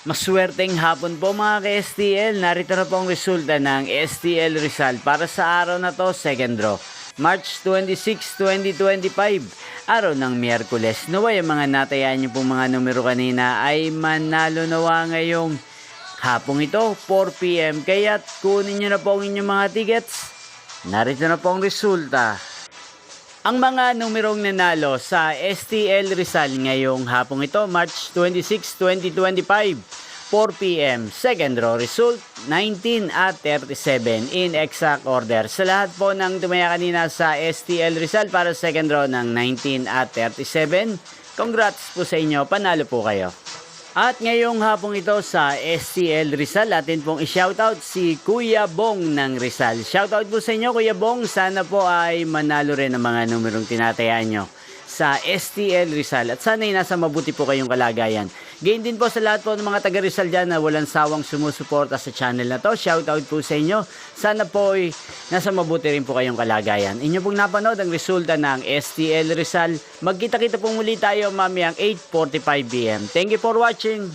Maswerteng hapon po mga ka-STL. Narito na po ang resulta ng STL Rizal para sa araw na to, second draw. March 26, 2025, araw ng Miyerkules. Naway ang mga natayaan niyo pong mga numero kanina ay manalo nawa ngayong hapong ito, 4 PM. Kaya't kunin niyo na po ang inyong mga tickets. Narito na po ang resulta. Ang mga numerong nanalo sa STL Rizal ngayong hapong ito, March 26, 2025, 4 PM. Second draw result, 19 at 37 in exact order. Sa lahat po ng tumaya kanina sa STL Rizal para second draw ng 19 at 37, congrats po sa inyo, panalo po kayo. At ngayong hapong ito sa STL Rizal, atin pong i-shoutout si Kuya Bong ng Rizal. Shoutout po sa inyo Kuya Bong, sana po ay manalo rin ang mga numerong tinatayaan nyo sa STL Rizal. At sana ay nasa mabuti po kayong kalagayan. Gain din po sa lahat po ng mga taga Rizal dyan na walang sawang sumusuporta sa channel na to. Shoutout po sa inyo. Sana po ay nasa mabuti rin po kayong kalagayan. Inyo pong napanood ang resulta ng STL Rizal. Magkita-kita pong muli tayo mamayang 8:45 PM. Thank you for watching.